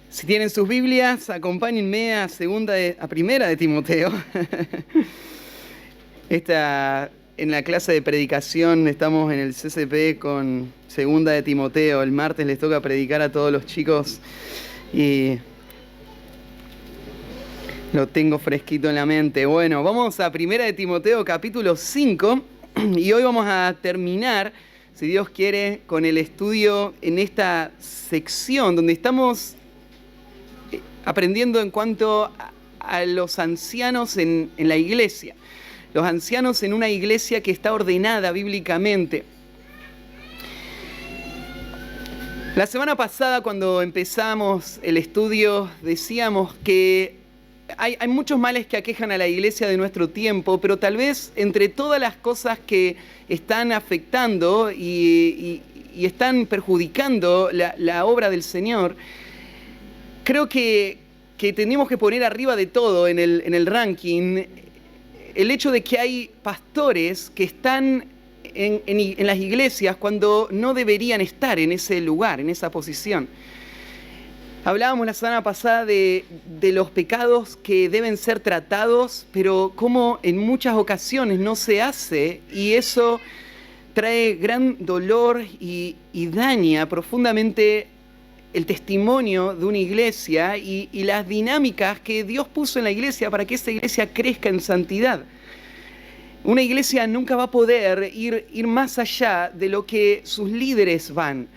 Si tienen sus Biblias, acompáñenme a primera de Timoteo. En la clase de predicación estamos en el CCP con segunda de Timoteo. El martes les toca predicar a todos los chicos y lo tengo fresquito en la mente. Bueno, vamos a primera de Timoteo capítulo 5 y hoy vamos a terminar, si Dios quiere, con el estudio en esta sección donde estamos aprendiendo en cuanto a los ancianos en la iglesia. Los ancianos en una iglesia que está ordenada bíblicamente. La semana pasada, cuando empezamos el estudio, decíamos que hay muchos males que aquejan a la iglesia de nuestro tiempo, pero tal vez entre todas las cosas que están afectando y están perjudicando la obra del Señor, creo que tenemos que poner arriba de todo en el ranking el hecho de que hay pastores que están en las iglesias cuando no deberían estar en ese lugar, en esa posición. Hablábamos la semana pasada de los pecados que deben ser tratados, pero cómo en muchas ocasiones no se hace, y eso trae gran dolor y daña profundamente el testimonio de una iglesia y las dinámicas que Dios puso en la iglesia para que esa iglesia crezca en santidad. Una iglesia nunca va a poder ir más allá de lo que sus líderes van,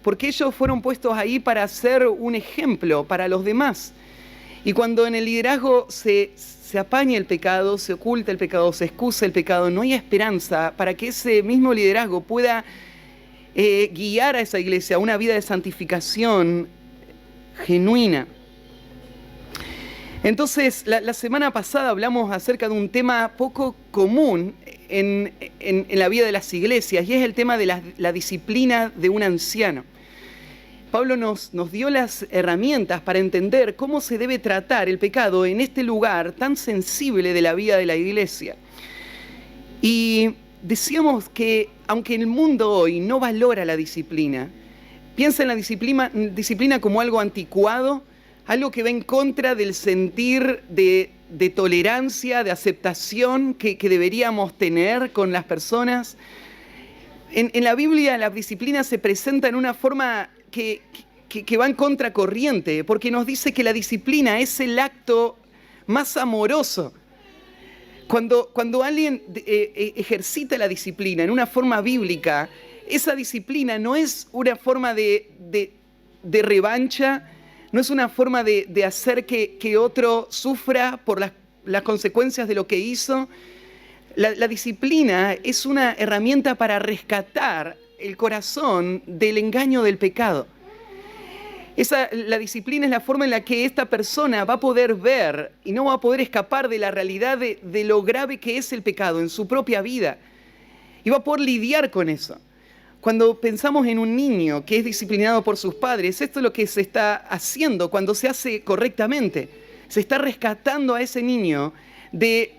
porque ellos fueron puestos ahí para ser un ejemplo para los demás. Y cuando en el liderazgo se apaña el pecado, se oculta el pecado, se excusa el pecado, no hay esperanza para que ese mismo liderazgo pueda guiar a esa iglesia a una vida de santificación genuina. Entonces, la semana pasada hablamos acerca de un tema poco común en la vida de las iglesias, y es el tema de la disciplina de un anciano. Pablo nos dio las herramientas para entender cómo se debe tratar el pecado en este lugar tan sensible de la vida de la iglesia. Y decíamos que aunque el mundo hoy no valora la disciplina, piensa en la disciplina como algo anticuado, algo que va en contra del sentir de tolerancia, de aceptación que deberíamos tener con las personas. En la Biblia la disciplina se presenta en una forma que va en contracorriente, porque nos dice que la disciplina es el acto más amoroso. Cuando alguien ejercita la disciplina en una forma bíblica, esa disciplina no es una forma de revancha, no es una forma de hacer que otro sufra por las consecuencias de lo que hizo. La disciplina es una herramienta para rescatar el corazón del engaño del pecado. La disciplina es la forma en la que esta persona va a poder ver y no va a poder escapar de la realidad de lo grave que es el pecado en su propia vida. Y va a poder lidiar con eso. Cuando pensamos en un niño que es disciplinado por sus padres, esto es lo que se está haciendo cuando se hace correctamente. Se está rescatando a ese niño de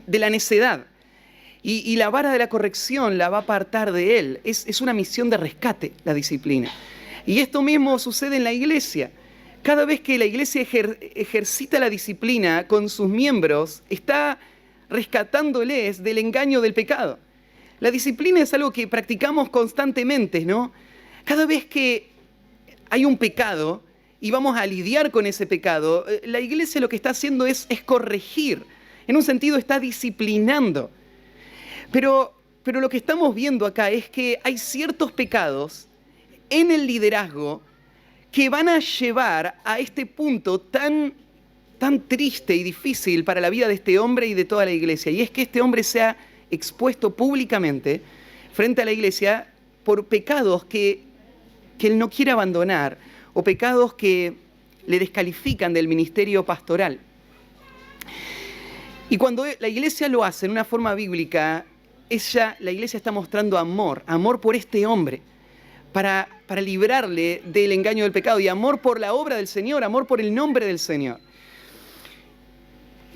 la necedad. Y la vara de la corrección la va a apartar de él. Es una misión de rescate, la disciplina. Y esto mismo sucede en la iglesia. Cada vez que la iglesia ejercita la disciplina con sus miembros, está rescatándoles del engaño del pecado. La disciplina es algo que practicamos constantemente, ¿no? Cada vez que hay un pecado y vamos a lidiar con ese pecado, la iglesia lo que está haciendo es corregir. En un sentido está disciplinando. Pero lo que estamos viendo acá es que hay ciertos pecados en el liderazgo que van a llevar a este punto tan triste y difícil para la vida de este hombre y de toda la iglesia. Y es que este hombre sea expuesto públicamente frente a la iglesia por pecados que él no quiere abandonar o pecados que le descalifican del ministerio pastoral. Y cuando la iglesia lo hace en una forma bíblica, la iglesia está mostrando amor por este hombre, para librarle del engaño del pecado, y amor por la obra del Señor, amor por el nombre del Señor.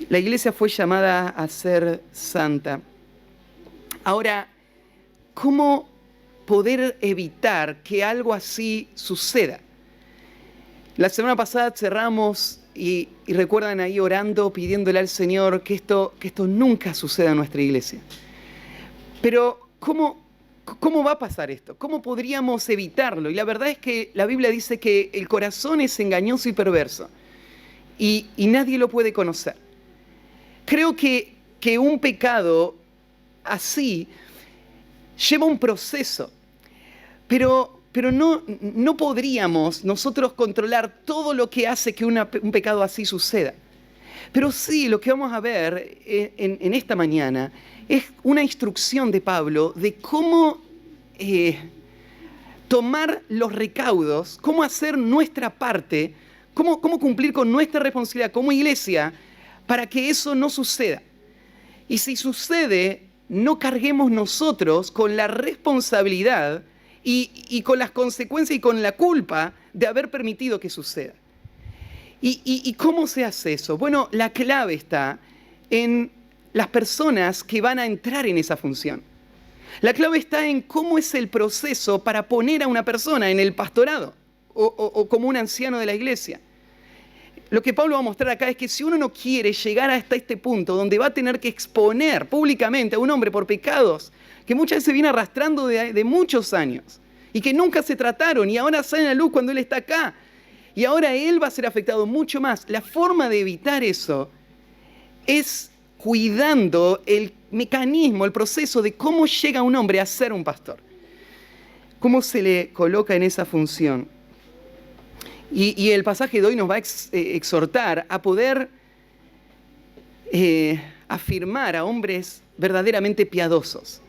La iglesia fue llamada a ser santa. Ahora, ¿cómo poder evitar que algo así suceda? La semana pasada cerramos y recuerdan ahí orando, pidiéndole al Señor que esto nunca suceda en nuestra iglesia. Pero ¿cómo va a pasar esto? ¿Cómo podríamos evitarlo? Y la verdad es que la Biblia dice que el corazón es engañoso y perverso y nadie lo puede conocer. Creo que un pecado así lleva un proceso, pero no podríamos nosotros controlar todo lo que hace que un pecado así suceda. Pero sí, lo que vamos a ver en esta mañana es una instrucción de Pablo de cómo tomar los recaudos, cómo hacer nuestra parte, cómo cumplir con nuestra responsabilidad como iglesia para que eso no suceda. Y si sucede, no carguemos nosotros con la responsabilidad y con las consecuencias y con la culpa de haber permitido que suceda. ¿Y cómo se hace eso? Bueno, la clave está en las personas que van a entrar en esa función. La clave está en cómo es el proceso para poner a una persona en el pastorado o como un anciano de la iglesia. Lo que Pablo va a mostrar acá es que si uno no quiere llegar hasta este punto donde va a tener que exponer públicamente a un hombre por pecados que muchas veces viene arrastrando de muchos años y que nunca se trataron y ahora salen a la luz cuando él está acá y ahora él va a ser afectado mucho más. La forma de evitar eso es cuidando el mecanismo, el proceso de cómo llega un hombre a ser un pastor. Cómo se le coloca en esa función. Y el pasaje de hoy nos va a exhortar a poder afirmar a hombres verdaderamente piadosos,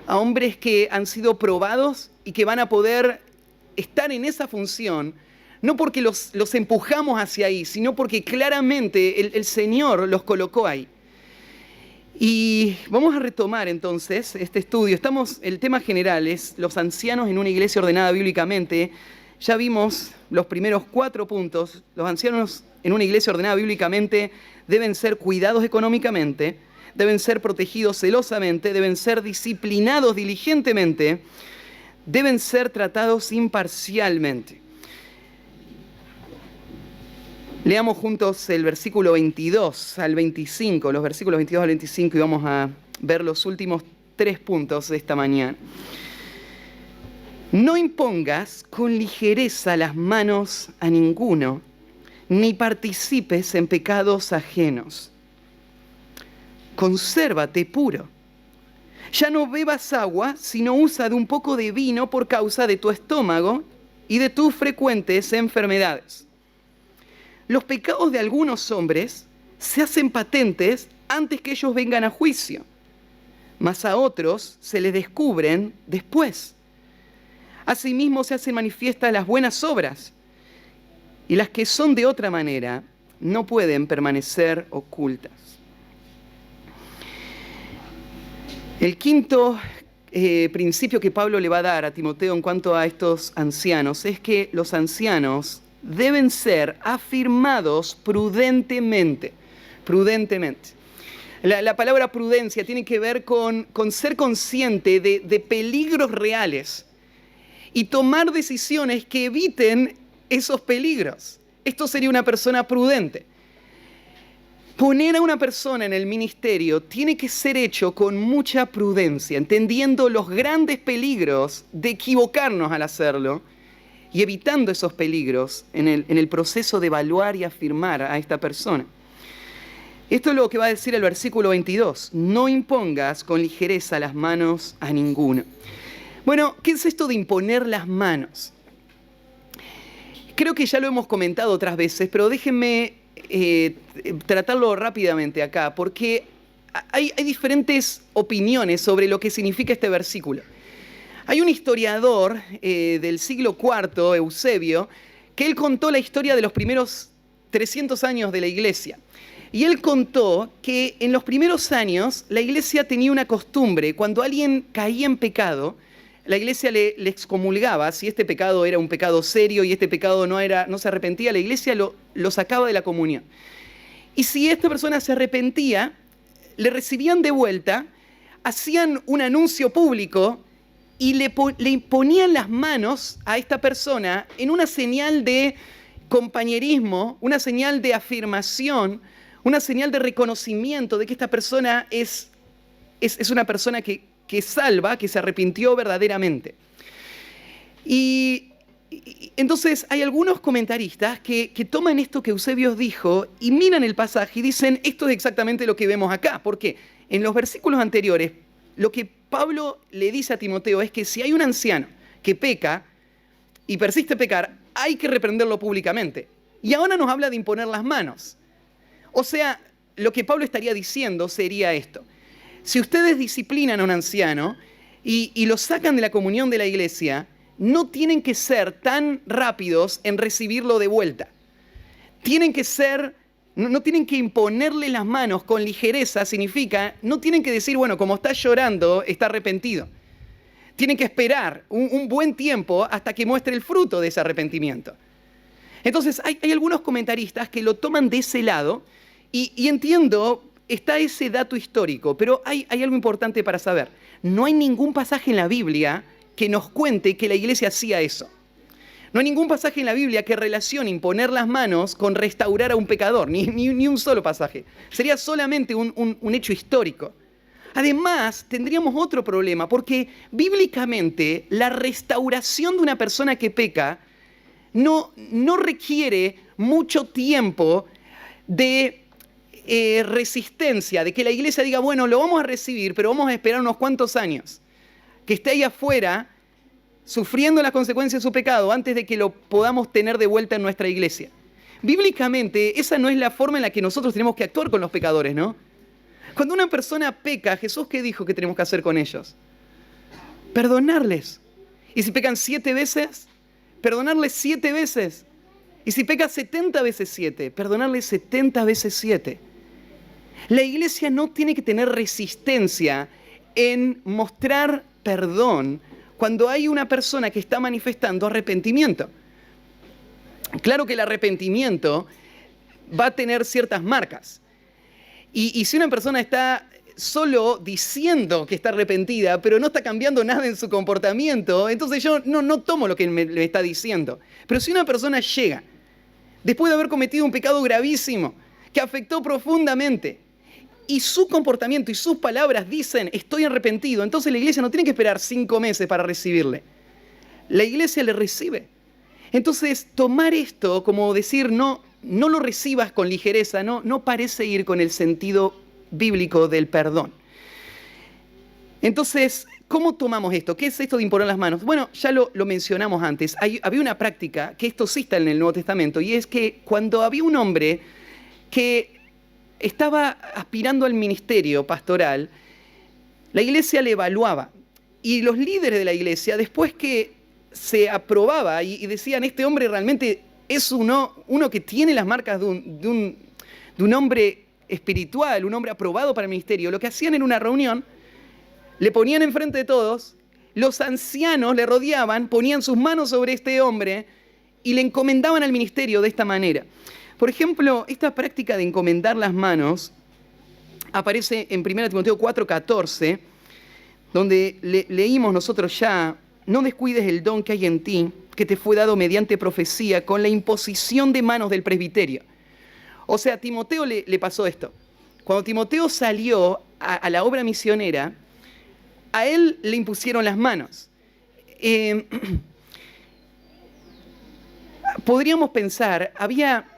a hombres que han sido probados y que van a poder estar en esa función, no porque los empujamos hacia ahí, sino porque claramente el Señor los colocó ahí. Y vamos a retomar entonces este estudio. El tema general es los ancianos en una iglesia ordenada bíblicamente. Ya vimos los primeros 4 puntos. Los ancianos en una iglesia ordenada bíblicamente deben ser cuidados económicamente, deben ser protegidos celosamente, deben ser disciplinados diligentemente, deben ser tratados imparcialmente. Leamos juntos el versículo 22 al 25, los versículos 22 al 25, y vamos a ver los últimos 3 puntos de esta mañana. No impongas con ligereza las manos a ninguno, ni participes en pecados ajenos. Consérvate puro. Ya no bebas agua, sino usa de un poco de vino por causa de tu estómago y de tus frecuentes enfermedades. Los pecados de algunos hombres se hacen patentes antes que ellos vengan a juicio, mas a otros se les descubren después. Asimismo se hacen manifiestas las buenas obras, y las que son de otra manera no pueden permanecer ocultas. El quinto principio que Pablo le va a dar a Timoteo en cuanto a estos ancianos es que los ancianos deben ser afirmados prudentemente. La palabra prudencia tiene que ver con ser consciente de peligros reales y tomar decisiones que eviten esos peligros. Esto sería una persona prudente. Poner a una persona en el ministerio tiene que ser hecho con mucha prudencia, entendiendo los grandes peligros de equivocarnos al hacerlo y evitando esos peligros en el proceso de evaluar y afirmar a esta persona. Esto es lo que va a decir el versículo 22. No impongas con ligereza las manos a ninguno. Bueno, ¿qué es esto de imponer las manos? Creo que ya lo hemos comentado otras veces, pero déjenme tratarlo rápidamente acá, porque hay diferentes opiniones sobre lo que significa este versículo. Hay un historiador del siglo IV, Eusebio, que él contó la historia de los primeros 300 años de la iglesia. Y él contó que en los primeros años la iglesia tenía una costumbre: cuando alguien caía en pecado, la iglesia le excomulgaba. Si este pecado era un pecado serio y este pecado no se arrepentía, la iglesia lo sacaba de la comunión. Y si esta persona se arrepentía, le recibían de vuelta, hacían un anuncio público y le ponían las manos a esta persona en una señal de compañerismo, una señal de afirmación, una señal de reconocimiento de que esta persona es una persona que salva, que se arrepintió verdaderamente. Y entonces hay algunos comentaristas que toman esto que Eusebio dijo y miran el pasaje y dicen, esto es exactamente lo que vemos acá. ¿Por qué? En los versículos anteriores, lo que Pablo le dice a Timoteo es que si hay un anciano que peca y persiste en pecar, hay que reprenderlo públicamente. Y ahora nos habla de imponer las manos. O sea, lo que Pablo estaría diciendo sería esto. Si ustedes disciplinan a un anciano y lo sacan de la comunión de la iglesia, no tienen que ser tan rápidos en recibirlo de vuelta. No tienen que imponerle las manos con ligereza, significa, no tienen que decir, bueno, como está llorando, está arrepentido. Tienen que esperar un buen tiempo hasta que muestre el fruto de ese arrepentimiento. Entonces, hay algunos comentaristas que lo toman de ese lado y entiendo, está ese dato histórico, pero hay algo importante para saber. No hay ningún pasaje en la Biblia que nos cuente que la iglesia hacía eso. No hay ningún pasaje en la Biblia que relacione imponer las manos con restaurar a un pecador, ni un solo pasaje. Sería solamente un hecho histórico. Además, tendríamos otro problema, porque bíblicamente la restauración de una persona que peca no requiere mucho tiempo de resistencia, de que la iglesia diga, bueno, lo vamos a recibir, pero vamos a esperar unos cuantos años, que esté ahí afuera sufriendo las consecuencias de su pecado antes de que lo podamos tener de vuelta en nuestra iglesia. Bíblicamente, esa no es la forma en la que nosotros tenemos que actuar con los pecadores, ¿no? Cuando una persona peca, Jesús, ¿qué dijo que tenemos que hacer con ellos? Perdonarles. Y si pecan 7 veces, perdonarles 7 veces. Y si peca 70 veces 7, perdonarles 70 veces 7. La iglesia no tiene que tener resistencia en mostrar perdón cuando hay una persona que está manifestando arrepentimiento. Claro que el arrepentimiento va a tener ciertas marcas. Y si una persona está solo diciendo que está arrepentida, pero no está cambiando nada en su comportamiento, entonces yo no tomo lo que me está diciendo. Pero si una persona llega, después de haber cometido un pecado gravísimo, que afectó profundamente, y su comportamiento y sus palabras dicen, estoy arrepentido, entonces la iglesia no tiene que esperar 5 meses para recibirle. La iglesia le recibe. Entonces, tomar esto como decir, no lo recibas con ligereza, no parece ir con el sentido bíblico del perdón. Entonces, ¿cómo tomamos esto? ¿Qué es esto de imponer las manos? Bueno, ya lo mencionamos antes. Había una práctica, que esto sí está en el Nuevo Testamento, y es que cuando había un hombre que estaba aspirando al ministerio pastoral, la iglesia le evaluaba. Y los líderes de la iglesia, después que se aprobaba y decían, este hombre realmente es uno que tiene las marcas de un hombre espiritual, un hombre aprobado para el ministerio, lo que hacían en una reunión, le ponían enfrente de todos, los ancianos le rodeaban, ponían sus manos sobre este hombre y le encomendaban al ministerio de esta manera. Por ejemplo, esta práctica de encomendar las manos aparece en 1 Timoteo 4:14, donde leímos nosotros ya, no descuides el don que hay en ti, que te fue dado mediante profecía, con la imposición de manos del presbiterio. O sea, a Timoteo le pasó esto. Cuando Timoteo salió a la obra misionera, a él le impusieron las manos. Podríamos pensar, había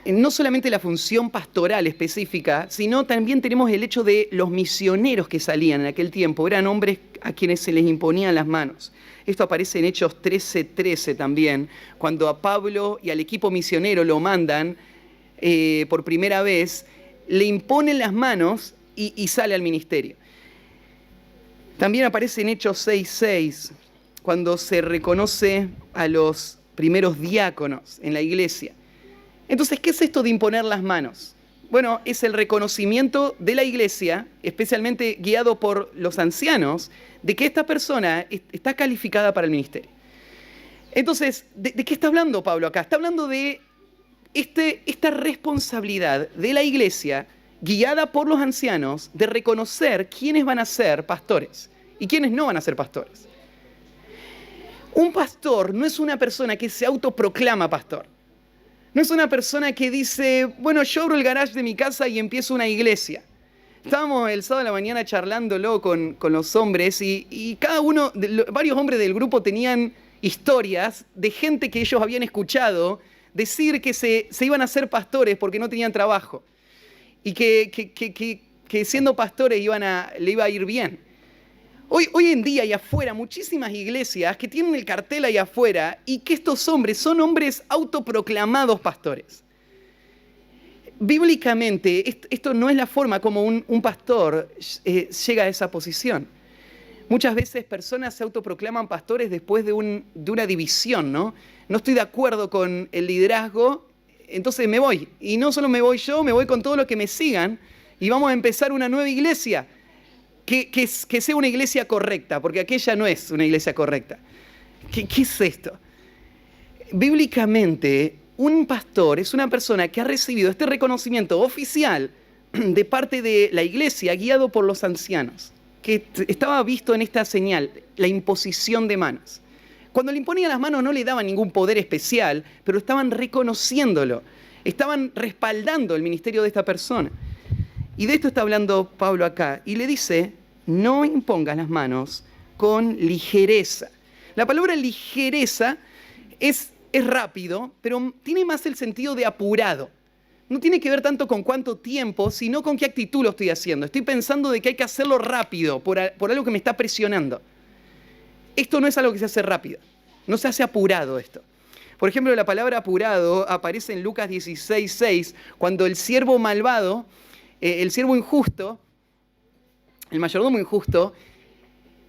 no solamente la función pastoral específica, sino también tenemos el hecho de los misioneros que salían en aquel tiempo. Eran hombres a quienes se les imponían las manos. Esto aparece en Hechos 13:13 también, cuando a Pablo y al equipo misionero lo mandan por primera vez, le imponen las manos y sale al ministerio. También aparece en Hechos 6:6, cuando se reconoce a los primeros diáconos en la iglesia. Entonces, ¿qué es esto de imponer las manos? Bueno, es el reconocimiento de la iglesia, especialmente guiado por los ancianos, de que esta persona está calificada para el ministerio. Entonces, ¿de qué está hablando Pablo acá? Está hablando de esta responsabilidad de la iglesia, guiada por los ancianos, de reconocer quiénes van a ser pastores y quiénes no van a ser pastores. Un pastor no es una persona que se autoproclama pastor. No es una persona que dice, bueno, yo abro el garage de mi casa y empiezo una iglesia. Estábamos el sábado de la mañana charlándolo con los hombres y cada uno, varios hombres del grupo tenían historias de gente que ellos habían escuchado decir que se iban a ser pastores porque no tenían trabajo y que siendo pastores le iba a ir bien. Hoy en día hay afuera muchísimas iglesias que tienen el cartel ahí afuera y que estos hombres son hombres autoproclamados pastores. Bíblicamente, esto no es la forma como un pastor llega a esa posición. Muchas veces personas se autoproclaman pastores después de una división, ¿no? No estoy de acuerdo con el liderazgo, entonces me voy. Y no solo me voy yo, me voy con todos los que me sigan y vamos a empezar una nueva iglesia. Que sea una iglesia correcta, porque aquella no es una iglesia correcta. ¿Qué es esto? Bíblicamente, un pastor es una persona que ha recibido este reconocimiento oficial de parte de la iglesia, guiado por los ancianos, que estaba visto en esta señal, la imposición de manos. Cuando le imponían las manos no le daban ningún poder especial, pero estaban reconociéndolo, estaban respaldando el ministerio de esta persona. Y de esto está hablando Pablo acá. Y le dice, no impongas las manos con ligereza. La palabra ligereza es rápido, pero tiene más el sentido de apurado. No tiene que ver tanto con cuánto tiempo, sino con qué actitud lo estoy haciendo. Estoy pensando de que hay que hacerlo rápido, por algo que me está presionando. Esto no es algo que se hace rápido. No se hace apurado esto. Por ejemplo, la palabra apurado aparece en Lucas 16:6, cuando el siervo malvado, el siervo injusto, el mayordomo injusto,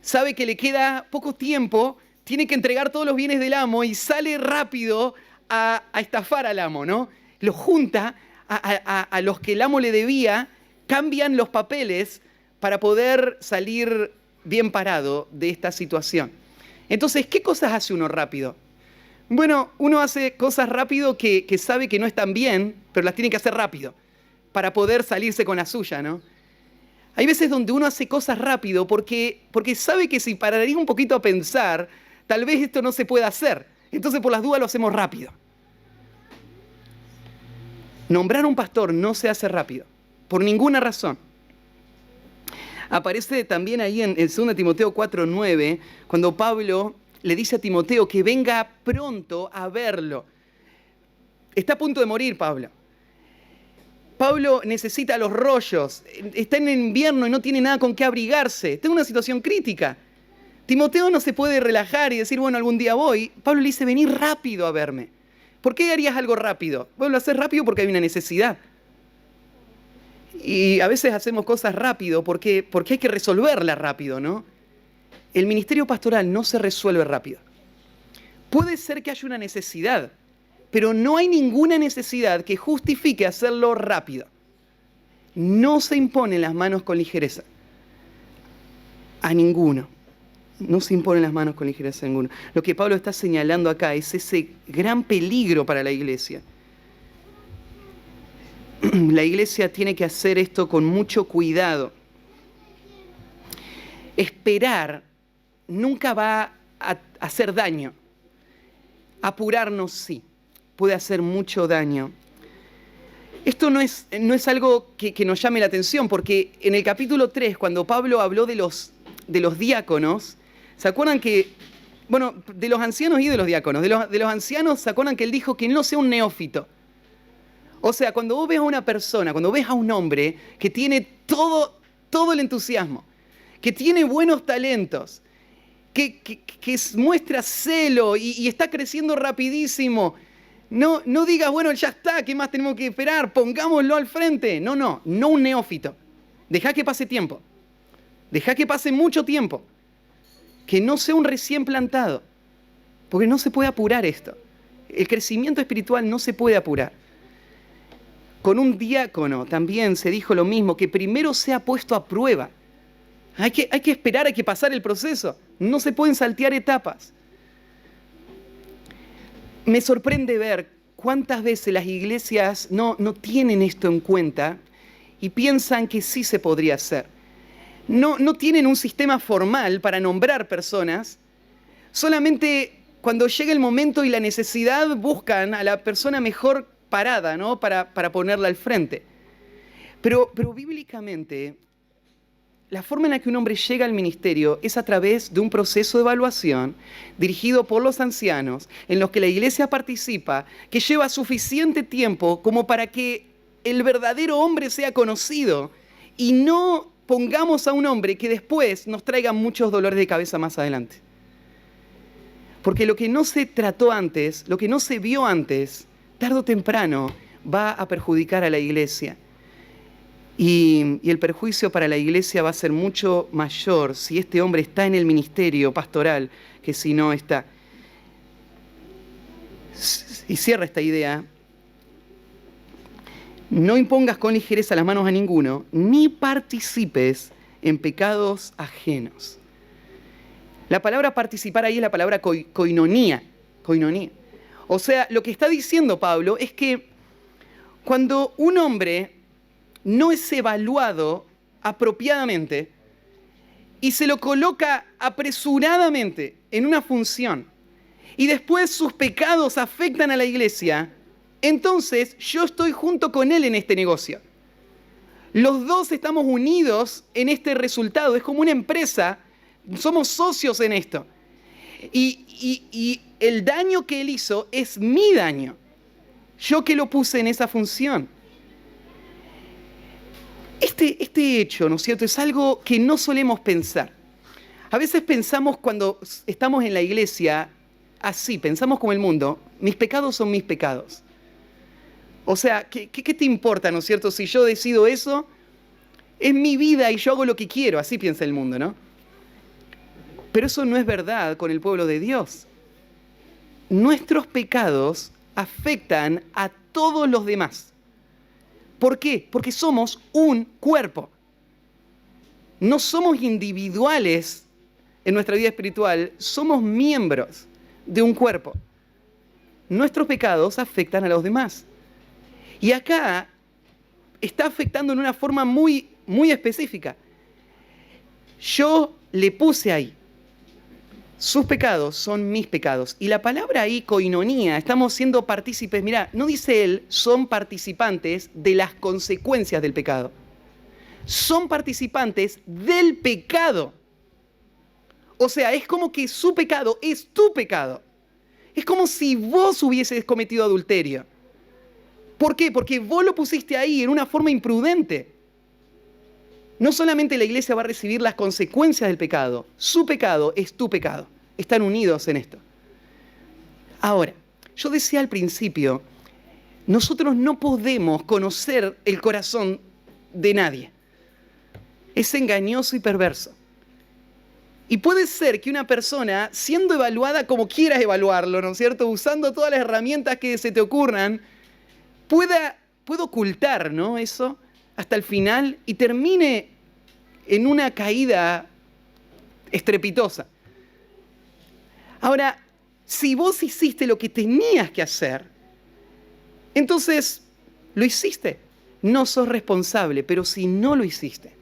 sabe que le queda poco tiempo, tiene que entregar todos los bienes del amo y sale rápido a estafar al amo, ¿no? Lo junta a los que el amo le debía, cambian los papeles para poder salir bien parado de esta situación. Entonces, ¿qué cosas hace uno rápido? Bueno, uno hace cosas rápido que sabe que no están bien, pero las tiene que hacer rápido, para poder salirse con la suya, ¿no? Hay veces donde uno hace cosas rápido porque sabe que si pararía un poquito a pensar, tal vez esto no se pueda hacer. Entonces por las dudas lo hacemos rápido. Nombrar un pastor no se hace rápido, por ninguna razón. Aparece también ahí en 2 Timoteo 4:9, cuando Pablo le dice a Timoteo que venga pronto a verlo. Está a punto de morir Pablo. Pablo necesita los rollos, está en invierno y no tiene nada con qué abrigarse, está en una situación crítica. Timoteo no se puede relajar y decir, bueno, algún día voy. Pablo le dice, vení rápido a verme. ¿Por qué harías algo rápido? Bueno, lo haces rápido porque hay una necesidad. Y a veces hacemos cosas rápido porque hay que resolverlas rápido, ¿no? El ministerio pastoral no se resuelve rápido. Puede ser que haya una necesidad, pero no hay ninguna necesidad que justifique hacerlo rápido. No se imponen las manos con ligereza. A ninguno. No se imponen las manos con ligereza a ninguno. Lo que Pablo está señalando acá es ese gran peligro para la iglesia. La iglesia tiene que hacer esto con mucho cuidado. Esperar nunca va a hacer daño. Apurarnos sí. Puede hacer mucho daño. Esto no es algo que nos llame la atención, porque en el capítulo 3, cuando Pablo habló de los diáconos, ¿se acuerdan que, bueno, de los ancianos y de los diáconos, de los ancianos, ¿se acuerdan que él dijo que no sea un neófito? O sea, cuando vos ves a una persona, cuando ves a un hombre que tiene todo el entusiasmo, que tiene buenos talentos, que muestra celo y está creciendo rapidísimo, no digas, bueno, ya está, ¿qué más tenemos que esperar? Pongámoslo al frente. No un neófito. Dejá que pase tiempo. Dejá que pase mucho tiempo. Que no sea un recién plantado. Porque no se puede apurar esto. El crecimiento espiritual no se puede apurar. Con un diácono también se dijo lo mismo, que primero sea puesto a prueba. Hay que esperar, hay que pasar el proceso. No se pueden saltear etapas. Me sorprende ver cuántas veces las iglesias no tienen esto en cuenta y piensan que sí se podría hacer. No tienen un sistema formal para nombrar personas, solamente cuando llega el momento y la necesidad buscan a la persona mejor parada, ¿no? para ponerla al frente. Pero bíblicamente, la forma en la que un hombre llega al ministerio es a través de un proceso de evaluación dirigido por los ancianos, en los que la iglesia participa, que lleva suficiente tiempo como para que el verdadero hombre sea conocido y no pongamos a un hombre que después nos traiga muchos dolores de cabeza más adelante. Porque lo que no se trató antes, lo que no se vio antes, tarde o temprano va a perjudicar a la iglesia. Y el perjuicio para la iglesia va a ser mucho mayor si este hombre está en el ministerio pastoral que si no está. Y cierra esta idea. No impongas con ligereza las manos a ninguno, ni participes en pecados ajenos. La palabra participar ahí es la palabra koinonía. O sea, lo que está diciendo Pablo es que cuando un hombre no es evaluado apropiadamente y se lo coloca apresuradamente en una función y después sus pecados afectan a la iglesia, entonces yo estoy junto con él en este negocio. Los dos estamos unidos en este resultado. Es como una empresa, somos socios en esto. Y el daño que él hizo es mi daño. Yo que lo puse en esa función. Este hecho, ¿no es cierto?, es algo que no solemos pensar. A veces pensamos cuando estamos en la iglesia así, pensamos como el mundo, mis pecados son mis pecados. O sea, ¿qué te importa, ¿no es cierto? Si yo decido eso, es mi vida y yo hago lo que quiero, así piensa el mundo, ¿no? Pero eso no es verdad con el pueblo de Dios. Nuestros pecados afectan a todos los demás. ¿Por qué? Porque somos un cuerpo. No somos individuales en nuestra vida espiritual, somos miembros de un cuerpo. Nuestros pecados afectan a los demás. Y acá está afectando en una forma muy, muy específica. Yo le puse ahí. Sus pecados son mis pecados. Y la palabra ahí, koinonía, estamos siendo partícipes. Mirá, no dice él, son participantes de las consecuencias del pecado. Son participantes del pecado. O sea, es como que su pecado es tu pecado. Es como si vos hubieses cometido adulterio. ¿Por qué? Porque vos lo pusiste ahí en una forma imprudente. No solamente la iglesia va a recibir las consecuencias del pecado, su pecado es tu pecado. Están unidos en esto. Ahora, yo decía al principio, nosotros no podemos conocer el corazón de nadie. Es engañoso y perverso. Y puede ser que una persona, siendo evaluada como quieras evaluarlo, ¿no es cierto?, usando todas las herramientas que se te ocurran, pueda ocultar, ¿no?, eso hasta el final y termine en una caída estrepitosa. Ahora, si vos hiciste lo que tenías que hacer, entonces lo hiciste. No sos responsable, pero si no lo hiciste,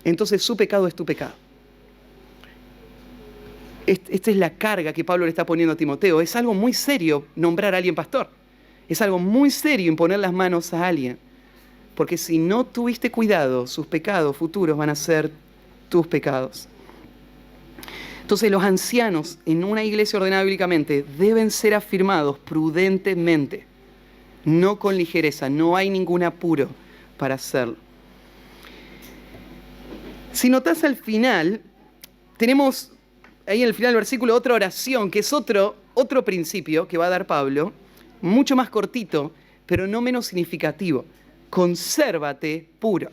entonces su pecado es tu pecado. Esta es la carga que Pablo le está poniendo a Timoteo. Es algo muy serio nombrar a alguien pastor. Es algo muy serio imponer las manos a alguien. Porque si no tuviste cuidado, sus pecados futuros van a ser tus pecados. Entonces los ancianos en una iglesia ordenada bíblicamente deben ser afirmados prudentemente, no con ligereza. No hay ningún apuro para hacerlo. Si notás al final, tenemos ahí en el final del versículo otra oración, que es otro principio que va a dar Pablo, mucho más cortito, pero no menos significativo. Consérvate puro.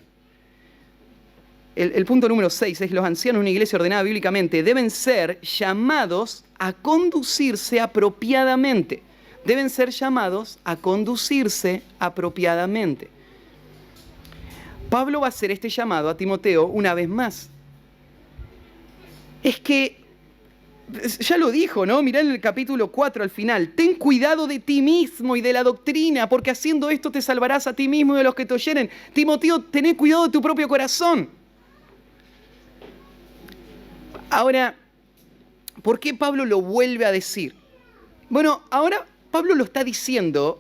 El punto número 6 es: los ancianos de una iglesia ordenada bíblicamente deben ser llamados a conducirse apropiadamente. Deben ser llamados a conducirse apropiadamente. Pablo va a hacer este llamado a Timoteo una vez más. Es que, ya lo dijo, ¿no? Mirá en el capítulo 4 al final. Ten cuidado de ti mismo y de la doctrina, porque haciendo esto te salvarás a ti mismo y de los que te oyeren. Timoteo, tené cuidado de tu propio corazón. Ahora, ¿Por qué Pablo lo vuelve a decir? Bueno, ahora Pablo lo está diciendo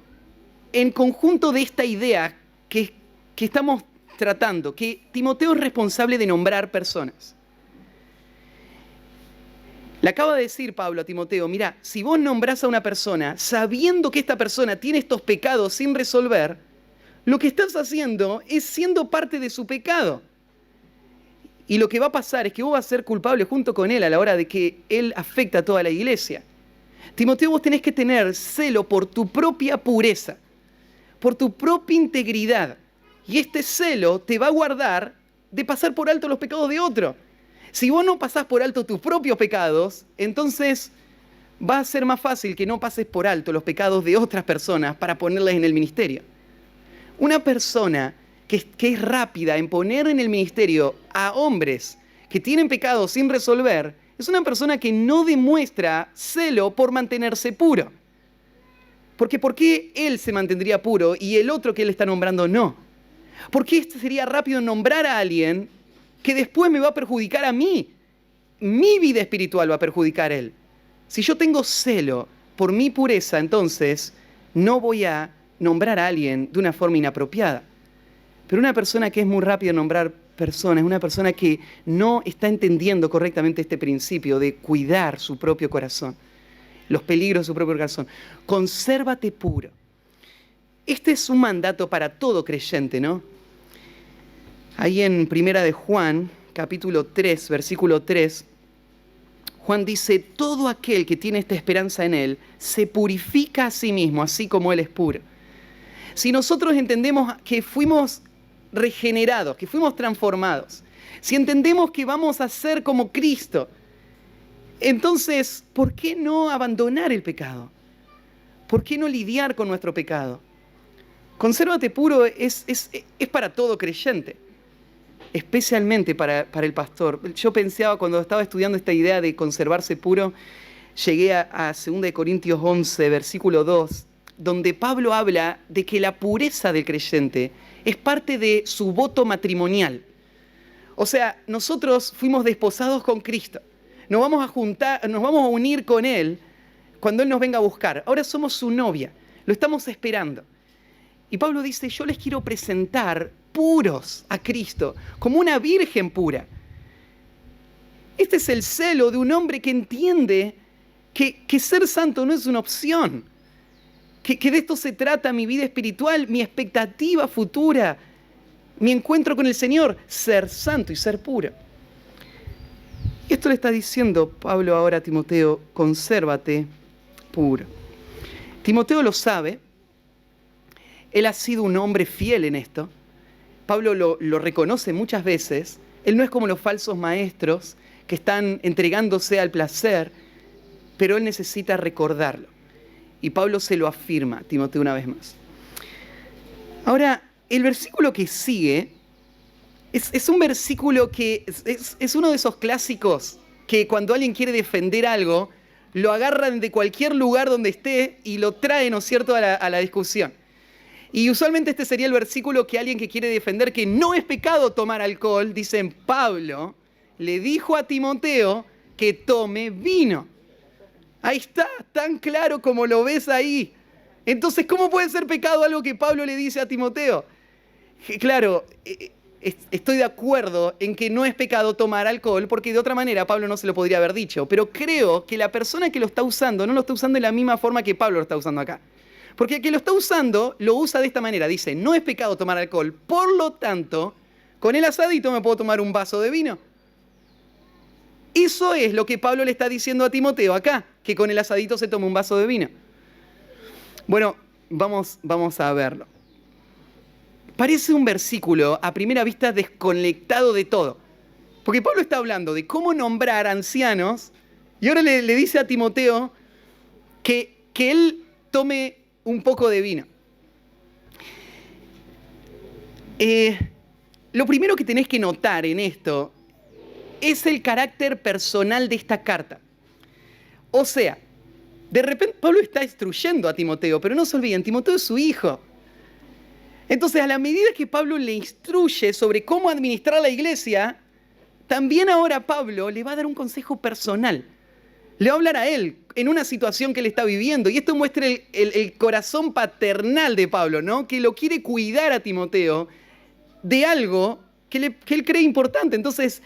en conjunto de esta idea que estamos tratando, que Timoteo es responsable de nombrar personas. Le acaba de decir Pablo a Timoteo, mira, si vos nombrás a una persona sabiendo que esta persona tiene estos pecados sin resolver, lo que estás haciendo es siendo parte de su pecado. Y lo que va a pasar es que vos vas a ser culpable junto con él a la hora de que él afecta a toda la iglesia. Timoteo, vos tenés que tener celo por tu propia pureza, por tu propia integridad. Y este celo te va a guardar de pasar por alto los pecados de otro. Si vos no pasás por alto tus propios pecados, entonces va a ser más fácil que no pases por alto los pecados de otras personas para ponerles en el ministerio. Una persona que es rápida en poner en el ministerio a hombres que tienen pecados sin resolver, es una persona que no demuestra celo por mantenerse puro. Porque ¿por qué él se mantendría puro y el otro que él está nombrando no? ¿Por qué sería rápido nombrar a alguien que después me va a perjudicar a mí? Mi vida espiritual va a perjudicar a él. Si yo tengo celo por mi pureza, entonces no voy a nombrar a alguien de una forma inapropiada. Pero una persona que es muy rápida en nombrar personas, una persona que no está entendiendo correctamente este principio de cuidar su propio corazón, los peligros de su propio corazón. Consérvate puro. Este es un mandato para todo creyente, ¿no? Ahí en Primera de Juan, capítulo 3, versículo 3, Juan dice, todo aquel que tiene esta esperanza en él se purifica a sí mismo, así como él es puro. Si nosotros entendemos que fuimos regenerados, que fuimos transformados, si entendemos que vamos a ser como Cristo, entonces, ¿por qué no abandonar el pecado? ¿Por qué no lidiar con nuestro pecado? Consérvate puro es para todo creyente, especialmente para el pastor. Yo pensaba cuando estaba estudiando esta idea de conservarse puro, llegué a 2 Corintios 11, versículo 2, donde Pablo habla de que la pureza del creyente es parte de su voto matrimonial. O sea, nosotros fuimos desposados con Cristo. Nos vamos a unir con Él cuando Él nos venga a buscar. Ahora somos su novia, lo estamos esperando. Y Pablo dice, yo les quiero presentar puros a Cristo, como una virgen pura. Este es el celo de un hombre que entiende que ser santo no es una opción, que de esto se trata mi vida espiritual, mi expectativa futura, mi encuentro con el Señor, ser santo y ser puro. Y esto le está diciendo Pablo ahora a Timoteo, consérvate puro. Timoteo lo sabe, él ha sido un hombre fiel en esto. Pablo lo reconoce muchas veces. Él no es como los falsos maestros que están entregándose al placer, pero él necesita recordarlo. Y Pablo se lo afirma a Timoteo una vez más. Ahora, el versículo que sigue es un versículo que es uno de esos clásicos que cuando alguien quiere defender algo, lo agarran de cualquier lugar donde esté y lo traen, ¿no es cierto?, a la discusión. Y usualmente este sería el versículo que alguien que quiere defender que no es pecado tomar alcohol, dicen, Pablo le dijo a Timoteo que tome vino. Ahí está, tan claro como lo ves ahí. Entonces, ¿cómo puede ser pecado algo que Pablo le dice a Timoteo? Claro, estoy de acuerdo en que no es pecado tomar alcohol, porque de otra manera Pablo no se lo podría haber dicho. Pero creo que la persona que lo está usando no lo está usando de la misma forma que Pablo lo está usando acá. Porque el que lo está usando, lo usa de esta manera. Dice, no es pecado tomar alcohol, por lo tanto, con el asadito me puedo tomar un vaso de vino. Eso es lo que Pablo le está diciendo a Timoteo acá, que con el asadito se toma un vaso de vino. Bueno, vamos a verlo. Parece un versículo a primera vista desconectado de todo. Porque Pablo está hablando de cómo nombrar ancianos y ahora le dice a Timoteo que él tome un poco de vino. Lo primero que tenés que notar en esto es el carácter personal de esta carta. O sea, de repente Pablo está instruyendo a Timoteo, pero no se olviden, Timoteo es su hijo. Entonces, a la medida que Pablo le instruye sobre cómo administrar la iglesia, también ahora Pablo le va a dar un consejo personal. Le va a hablar a él en una situación que él está viviendo. Y esto muestra el corazón paternal de Pablo, ¿no? Que lo quiere cuidar a Timoteo de algo que él cree importante. Entonces,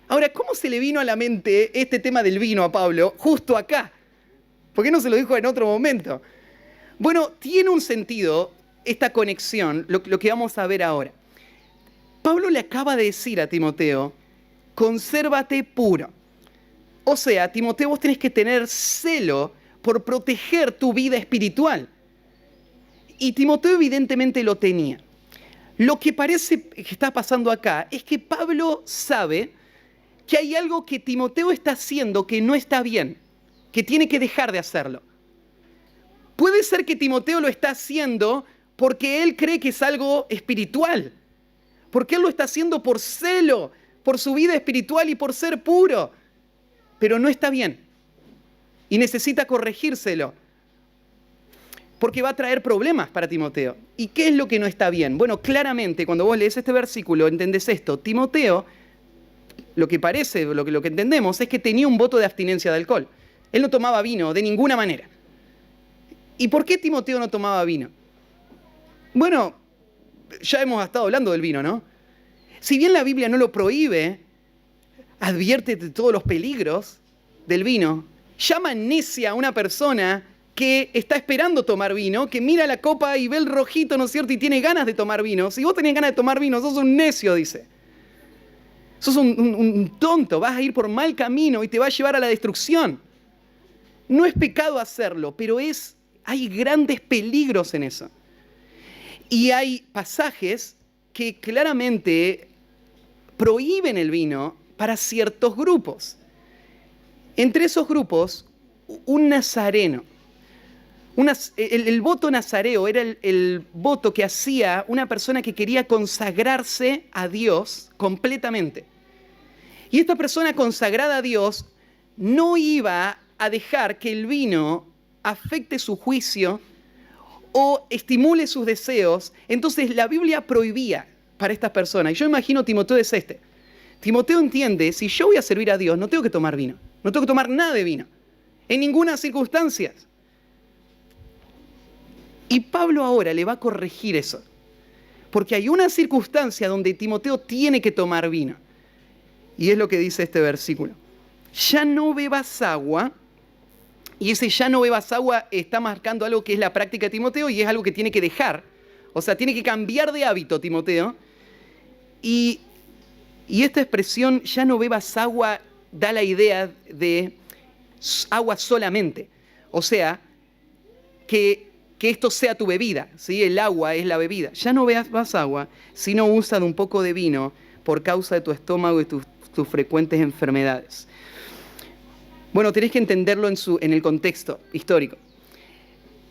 ahora, ¿cómo se le vino a la mente este tema del vino a Pablo justo acá? ¿Por qué no se lo dijo en otro momento? Bueno, tiene un sentido esta conexión, lo que vamos a ver ahora. Pablo le acaba de decir a Timoteo, consérvate puro. O sea, Timoteo, vos tenés que tener celo por proteger tu vida espiritual. Y Timoteo evidentemente lo tenía. Lo que parece que está pasando acá es que Pablo sabe que hay algo que Timoteo está haciendo que no está bien, que tiene que dejar de hacerlo. Puede ser que Timoteo lo está haciendo porque él cree que es algo espiritual, porque él lo está haciendo por celo, por su vida espiritual y por ser puro, pero no está bien y necesita corregírselo, porque va a traer problemas para Timoteo. ¿Y qué es lo que no está bien? Bueno, claramente cuando vos lees este versículo entendés esto. Timoteo, lo que parece, lo que entendemos es que tenía un voto de abstinencia de alcohol. Él no tomaba vino de ninguna manera. ¿Y por qué Timoteo no tomaba vino? Bueno, ya hemos estado hablando del vino, ¿no? Si bien la Biblia no lo prohíbe, advierte de todos los peligros del vino, llama necia a una persona que está esperando tomar vino, que mira la copa y ve el rojito, ¿no es cierto? Y tiene ganas de tomar vino. Si vos tenés ganas de tomar vino, sos un necio, dice. Sos un tonto, vas a ir por mal camino y te va a llevar a la destrucción. No es pecado hacerlo, pero hay grandes peligros en eso. Y hay pasajes que claramente prohíben el vino para ciertos grupos. Entre esos grupos, un nazareno. El voto nazareo era el voto que hacía una persona que quería consagrarse a Dios completamente. Y esta persona consagrada a Dios no iba a dejar que el vino afecte su juicio o estimule sus deseos. Entonces la Biblia prohibía para estas personas. Y yo imagino Timoteo es este. Timoteo entiende, si yo voy a servir a Dios, no tengo que tomar vino. No tengo que tomar nada de vino. En ninguna circunstancia. Y Pablo ahora le va a corregir eso. Porque hay una circunstancia donde Timoteo tiene que tomar vino. Y es lo que dice este versículo. Ya no bebas agua. Y ese ya no bebas agua está marcando algo que es la práctica de Timoteo y es algo que tiene que dejar. O sea, tiene que cambiar de hábito Timoteo. Y esta expresión, ya no bebas agua, da la idea de agua solamente. O sea, que esto sea tu bebida, ¿sí? El agua es la bebida. Ya no bebas agua, sino usa de un poco de vino por causa de tu estómago y tus frecuentes enfermedades. Bueno, tenés que entenderlo en el contexto histórico.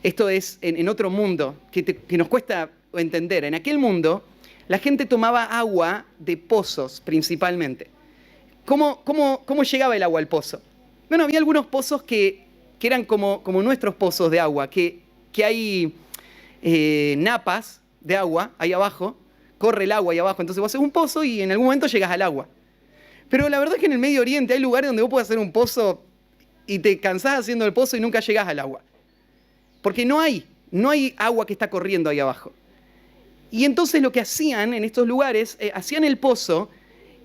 Esto es en otro mundo que nos cuesta entender. En aquel mundo, la gente tomaba agua de pozos principalmente. ¿Cómo llegaba el agua al pozo? Bueno, había algunos pozos que eran como nuestros pozos de agua, que hay napas de agua ahí abajo, corre el agua ahí abajo, entonces vos haces un pozo y en algún momento llegas al agua. Pero la verdad es que en el Medio Oriente hay lugares donde vos podés hacer un pozo y te cansás haciendo el pozo y nunca llegás al agua. Porque no hay agua que está corriendo ahí abajo. Y entonces lo que hacían en estos lugares, hacían el pozo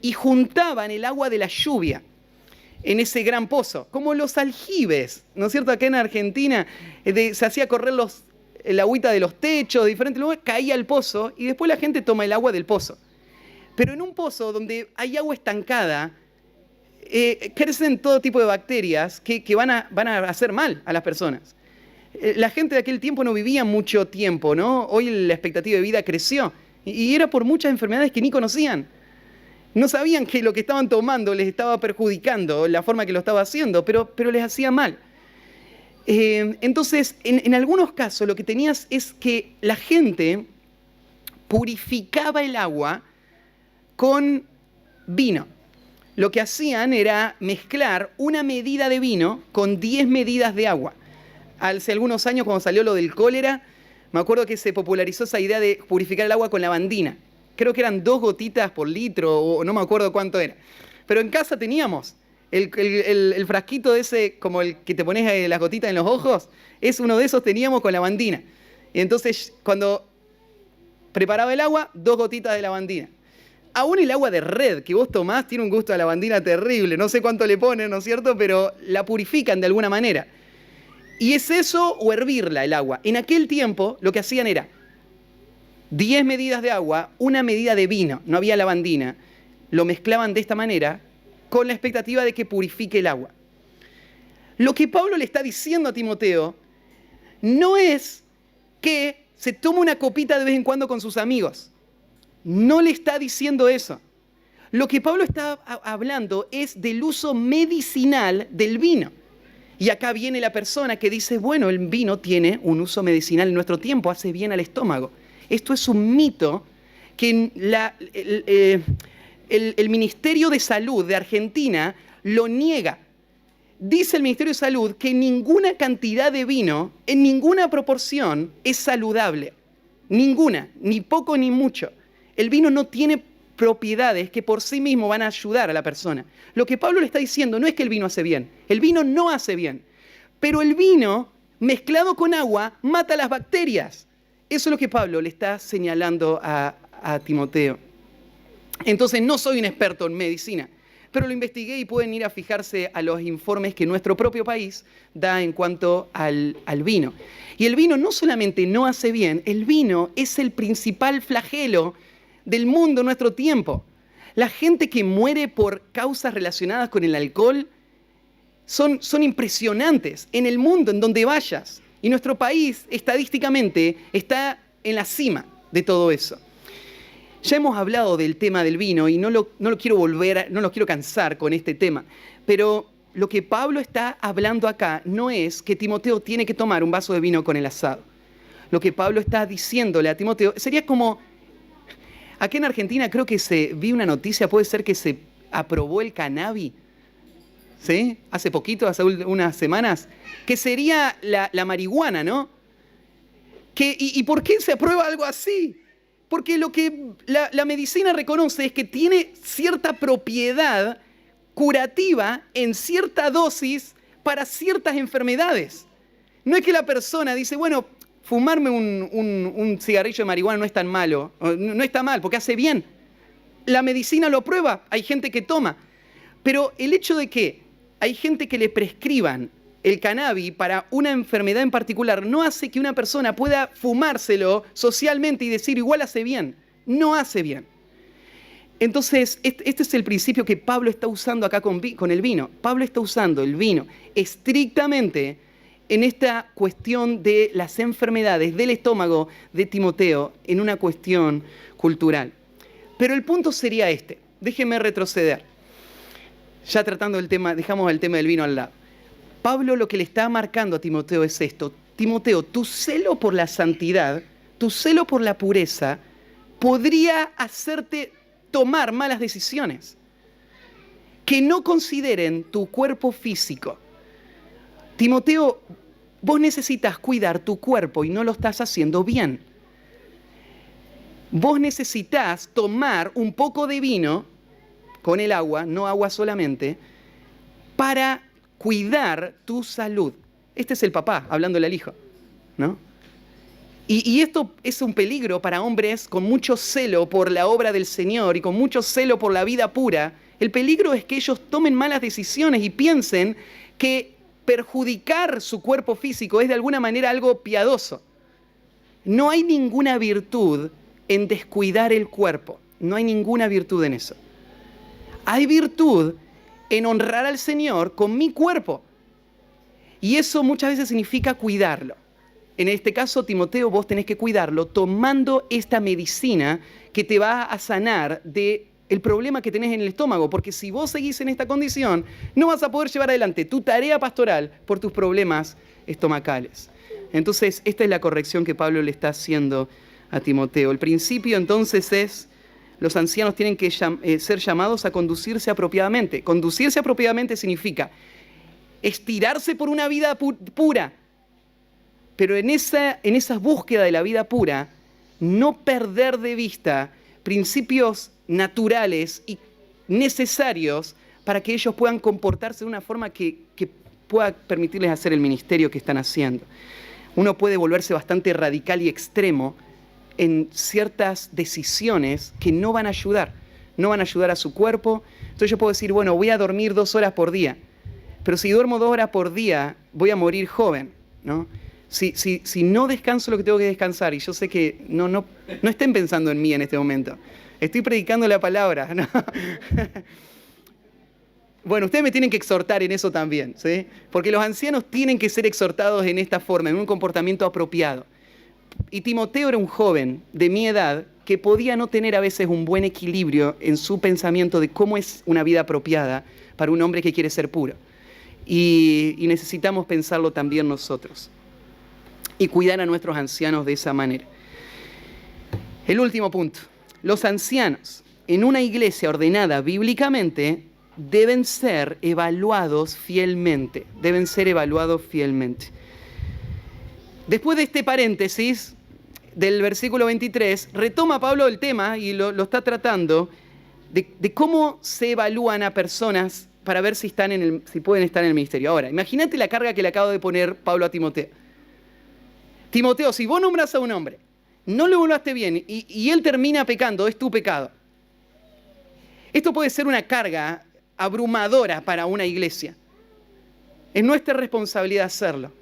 y juntaban el agua de la lluvia en ese gran pozo, como los aljibes, ¿no es cierto? Acá en Argentina se hacía correr el agüita de los techos, de diferentes lugares, caía al pozo y después la gente toma el agua del pozo. Pero en un pozo donde hay agua estancada, crecen todo tipo de bacterias que van a hacer mal a las personas. La gente de aquel tiempo no vivía mucho tiempo, ¿no? Hoy la expectativa de vida creció y era por muchas enfermedades que ni conocían. No sabían que lo que estaban tomando les estaba perjudicando la forma que lo estaba haciendo, pero les hacía mal. Entonces, en algunos casos lo que tenías es que la gente purificaba el agua con vino. Lo que hacían era mezclar una medida de vino con 10 medidas de agua. Hace algunos años, cuando salió lo del cólera, me acuerdo que se popularizó esa idea de purificar el agua con lavandina. Creo que eran 2 gotitas por litro, o no me acuerdo cuánto era. Pero en casa teníamos El frasquito de ese, como el que te pones las gotitas en los ojos, es uno de esos teníamos con lavandina. Y entonces, cuando preparaba el agua, 2 gotitas de lavandina. Aún el agua de red que vos tomás tiene un gusto de lavandina terrible. No sé cuánto le ponen, ¿no es cierto? Pero la purifican de alguna manera. Y es eso o hervirla el agua. En aquel tiempo lo que hacían era 10 medidas de agua, 1 medida de vino. No había lavandina. Lo mezclaban de esta manera con la expectativa de que purifique el agua. Lo que Pablo le está diciendo a Timoteo no es que se tome una copita de vez en cuando con sus amigos. No le está diciendo eso. Lo que Pablo está hablando es del uso medicinal del vino. Y acá viene la persona que dice, bueno, el vino tiene un uso medicinal en nuestro tiempo, hace bien al estómago. Esto es un mito que el Ministerio de Salud de Argentina lo niega. Dice el Ministerio de Salud que ninguna cantidad de vino, en ninguna proporción, es saludable. Ninguna, ni poco ni mucho. El vino no tiene propiedades que por sí mismo van a ayudar a la persona. Lo que Pablo le está diciendo no es que el vino hace bien. El vino no hace bien. Pero el vino mezclado con agua mata las bacterias. Eso es lo que Pablo le está señalando a Timoteo. Entonces no soy un experto en medicina, pero lo investigué y pueden ir a fijarse a los informes que nuestro propio país da en cuanto al vino. Y el vino no solamente no hace bien, el vino es el principal flagelo del mundo en nuestro tiempo. La gente que muere por causas relacionadas con el alcohol son impresionantes en el mundo, en donde vayas. Y nuestro país, estadísticamente, está en la cima de todo eso. Ya hemos hablado del tema del vino y no lo quiero cansar con este tema, pero lo que Pablo está hablando acá no es que Timoteo tiene que tomar un vaso de vino con el asado. Lo que Pablo está diciéndole a Timoteo sería como, aquí en Argentina creo que vi una noticia, puede ser que se aprobó el cannabis, ¿sí? Hace poquito, hace unas semanas, que sería la marihuana, ¿no? ¿Y por qué se aprueba algo así? Porque lo que la medicina reconoce es que tiene cierta propiedad curativa en cierta dosis para ciertas enfermedades. No es que la persona dice, bueno, fumarme un cigarrillo de marihuana no es tan malo, no está mal, porque hace bien. La medicina lo prueba, hay gente que toma. Pero el hecho de que hay gente que le prescriban el cannabis para una enfermedad en particular no hace que una persona pueda fumárselo socialmente y decir igual hace bien. No hace bien. Entonces, este es el principio que Pablo está usando acá con el vino. Pablo está usando el vino estrictamente en esta cuestión de las enfermedades del estómago de Timoteo, en una cuestión cultural. Pero el punto sería este. Déjeme retroceder. Ya tratando el tema, dejamos el tema del vino al lado. Pablo lo que le está marcando a Timoteo es esto. Timoteo, tu celo por la santidad, tu celo por la pureza, podría hacerte tomar malas decisiones que no consideren tu cuerpo físico. Timoteo, vos necesitas cuidar tu cuerpo y no lo estás haciendo bien. Vos necesitas tomar un poco de vino con el agua, no agua solamente, para cuidar tu salud. Este es el papá hablándole al hijo, ¿no? Y esto es un peligro para hombres con mucho celo por la obra del Señor y con mucho celo por la vida pura. El peligro es que ellos tomen malas decisiones y piensen que perjudicar su cuerpo físico es de alguna manera algo piadoso. No hay ninguna virtud en descuidar el cuerpo. No hay ninguna virtud en eso. Hay virtud en honrar al Señor con mi cuerpo. Y eso muchas veces significa cuidarlo. En este caso, Timoteo, vos tenés que cuidarlo tomando esta medicina que te va a sanar del problema que tenés en el estómago. Porque si vos seguís en esta condición, no vas a poder llevar adelante tu tarea pastoral por tus problemas estomacales. Entonces, esta es la corrección que Pablo le está haciendo a Timoteo. El principio, entonces, es: los ancianos tienen que ser llamados a conducirse apropiadamente. Conducirse apropiadamente significa estirarse por una vida pura, pero en esa búsqueda de la vida pura, no perder de vista principios naturales y necesarios para que ellos puedan comportarse de una forma que pueda permitirles hacer el ministerio que están haciendo. Uno puede volverse bastante radical y extremo en ciertas decisiones que no van a ayudar a su cuerpo. Entonces yo puedo decir, bueno, voy a dormir 2 horas por día, pero si duermo 2 horas por día, voy a morir joven, ¿no? Si no descanso lo que tengo que descansar, y yo sé que no estén pensando en mí en este momento, estoy predicando la palabra, ¿no? Bueno, ustedes me tienen que exhortar en eso también, ¿sí? Porque los ancianos tienen que ser exhortados en esta forma, en un comportamiento apropiado. Y Timoteo era un joven de mi edad que podía no tener a veces un buen equilibrio en su pensamiento de cómo es una vida apropiada para un hombre que quiere ser puro. Y necesitamos pensarlo también nosotros. Y cuidar a nuestros ancianos de esa manera. El último punto. Los ancianos en una iglesia ordenada bíblicamente deben ser evaluados fielmente. Deben ser evaluados fielmente. Después de este paréntesis del versículo 23, retoma Pablo el tema y lo está tratando de cómo se evalúan a personas para ver si pueden estar en el ministerio. Ahora, imagínate la carga que le acabo de poner Pablo a Timoteo. Timoteo, si vos nombras a un hombre, no lo evaluaste bien y él termina pecando, es tu pecado. Esto puede ser una carga abrumadora para una iglesia. Es nuestra responsabilidad hacerlo.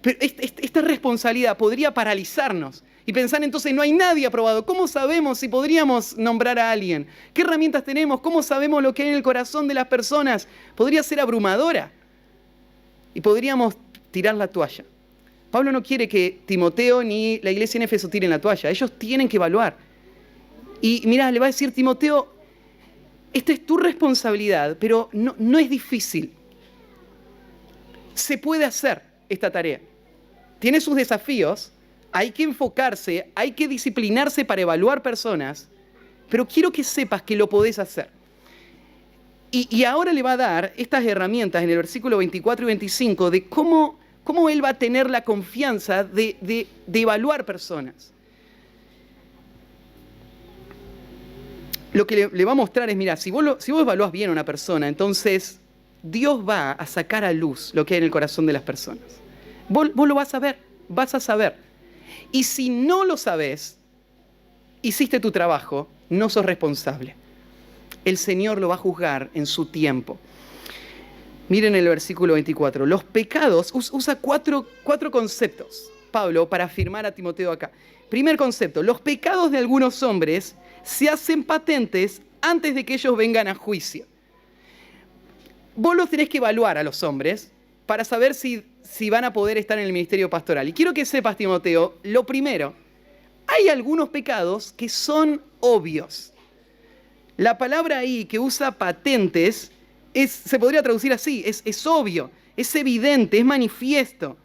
Pero esta responsabilidad podría paralizarnos y pensar entonces no hay nadie aprobado. ¿Cómo sabemos si podríamos nombrar a alguien? ¿Qué herramientas tenemos? ¿Cómo sabemos lo que hay en el corazón de las personas? Podría ser abrumadora y podríamos tirar la toalla. Pablo no quiere que Timoteo ni la iglesia en Éfeso tiren la toalla. Ellos tienen que evaluar. Y mira, le va a decir Timoteo, esta es tu responsabilidad, pero no es difícil. Se puede hacer esta tarea. Tiene sus desafíos, hay que enfocarse, hay que disciplinarse para evaluar personas, pero quiero que sepas que lo podés hacer. Y ahora le va a dar estas herramientas en el versículo 24 y 25 de cómo él va a tener la confianza de evaluar personas. Lo que le va a mostrar es, mira, si vos evaluás bien a una persona, entonces Dios va a sacar a luz lo que hay en el corazón de las personas. Vos lo vas a saber. Y si no lo sabés, hiciste tu trabajo, no sos responsable. El Señor lo va a juzgar en su tiempo. Miren el versículo 24. Los pecados, usa cuatro conceptos, Pablo, para afirmar a Timoteo acá. Primer concepto, los pecados de algunos hombres se hacen patentes antes de que ellos vengan a juicio. Vos los tenés que evaluar a los hombres para saber si van a poder estar en el ministerio pastoral. Y quiero que sepas, Timoteo, lo primero, hay algunos pecados que son obvios. La palabra ahí que usa patentes se podría traducir así, es obvio, es evidente, es manifiesto.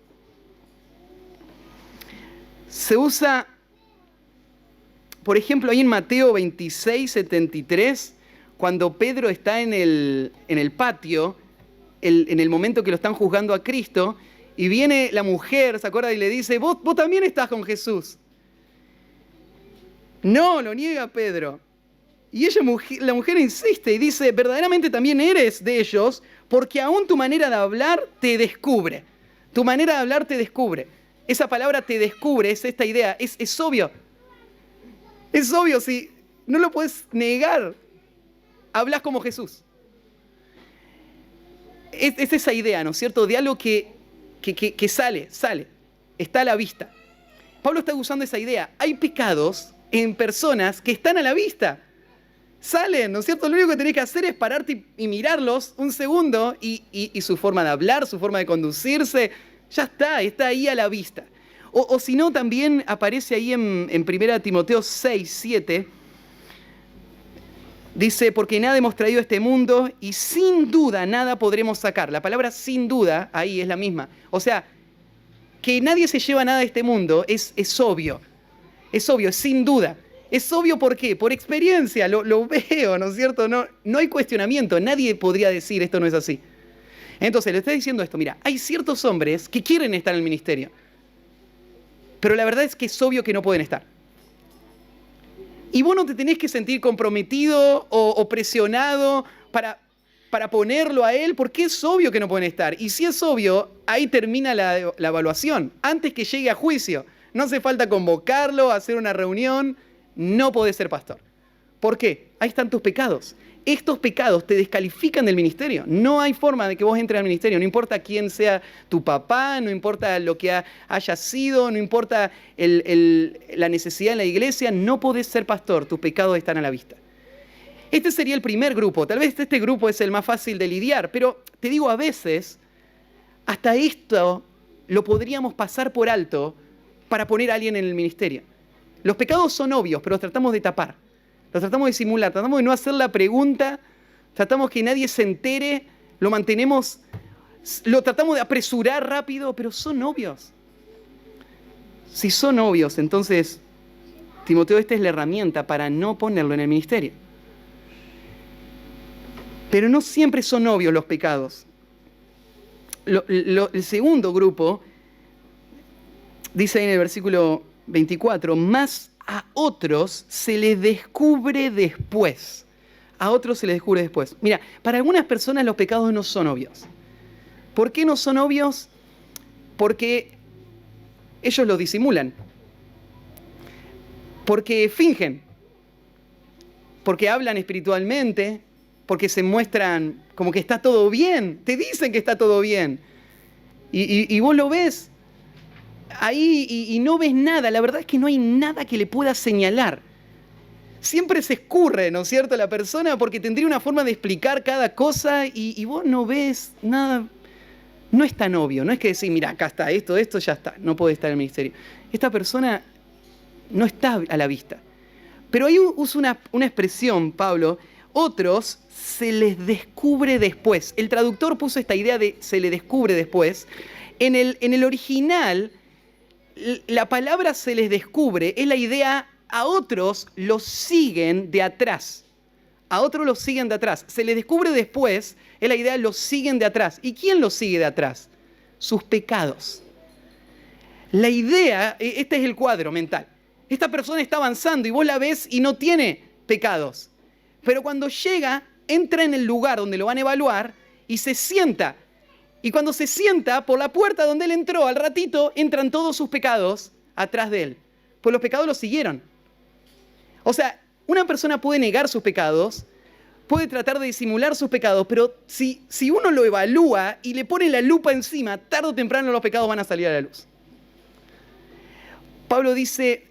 Se usa, por ejemplo, ahí en Mateo 26, 73, cuando Pedro está en el patio, en el momento que lo están juzgando a Cristo, y viene la mujer, ¿se acuerda? Y le dice, vos también estás con Jesús. No, lo niega Pedro. Y la mujer insiste y dice, verdaderamente también eres de ellos, porque aún tu manera de hablar te descubre. Tu manera de hablar te descubre. Esa palabra te descubre, es esta idea, es obvio. Es obvio, si no lo puedes negar. Hablas como Jesús. Es esa idea, ¿no es cierto? De algo que sale, está a la vista. Pablo está usando esa idea. Hay pecados en personas que están a la vista. Salen, ¿no es cierto? Lo único que tenés que hacer es pararte y mirarlos un segundo y su forma de hablar, su forma de conducirse, ya está ahí a la vista. O si no, también aparece ahí en 1 Timoteo 6, 7, dice, porque nada hemos traído a este mundo y sin duda nada podremos sacar. La palabra sin duda ahí es la misma. O sea, que nadie se lleva nada de este mundo es obvio. Es obvio, es sin duda. Es obvio, ¿por qué? Por experiencia, lo veo, ¿no es cierto? No hay cuestionamiento, nadie podría decir esto no es así. Entonces, le estoy diciendo esto, mira, hay ciertos hombres que quieren estar en el ministerio, pero la verdad es que es obvio que no pueden estar. Y vos no te tenés que sentir comprometido o presionado para para ponerlo a él, porque es obvio que no pueden estar. Y si es obvio, ahí termina la evaluación, antes que llegue a juicio. No hace falta convocarlo, hacer una reunión, no podés ser pastor. ¿Por qué? Ahí están tus pecados. Estos pecados te descalifican del ministerio. No hay forma de que vos entres al ministerio. No importa quién sea tu papá, no importa lo que haya sido, no importa la necesidad en la iglesia, no podés ser pastor. Tus pecados están a la vista. Este sería el primer grupo. Tal vez este grupo es el más fácil de lidiar, pero te digo, a veces, hasta esto lo podríamos pasar por alto para poner a alguien en el ministerio. Los pecados son obvios, pero los tratamos de tapar. Los tratamos de simular, tratamos de no hacer la pregunta, tratamos que nadie se entere, lo tratamos de apresurar rápido, pero son obvios. Si son obvios, entonces, Timoteo, esta es la herramienta para no ponerlo en el ministerio. Pero no siempre son obvios los pecados. El segundo grupo, dice ahí en el versículo 24, más a otros se les descubre después. A otros se les descubre después. Mira, para algunas personas los pecados no son obvios. ¿Por qué no son obvios? Porque ellos lo disimulan. Porque fingen. Porque hablan espiritualmente. Porque se muestran como que está todo bien. Te dicen que está todo bien. Y vos lo ves ahí y no ves nada. La verdad es que no hay nada que le pueda señalar. Siempre se escurre, ¿no es cierto?, la persona porque tendría una forma de explicar cada cosa y vos no ves nada. No es tan obvio. No es que decir, mira, acá está esto, ya está. No puede estar en el ministerio. Esta persona no está a la vista. Pero ahí usa una expresión, Pablo. Otros se les descubre después. El traductor puso esta idea de se le descubre después. En el original, la palabra se les descubre es la idea a otros los siguen de atrás. A otros los siguen de atrás. Se les descubre después es la idea los siguen de atrás. ¿Y quién los sigue de atrás? Sus pecados. La idea, este es el cuadro mental. Esta persona está avanzando y vos la ves y no tiene pecados. Pero cuando llega, entra en el lugar donde lo van a evaluar y se sienta. Y cuando se sienta, por la puerta donde él entró, al ratito, entran todos sus pecados atrás de él. Pues los pecados los siguieron. O sea, una persona puede negar sus pecados, puede tratar de disimular sus pecados, pero si uno lo evalúa y le pone la lupa encima, tarde o temprano los pecados van a salir a la luz. Pablo dice,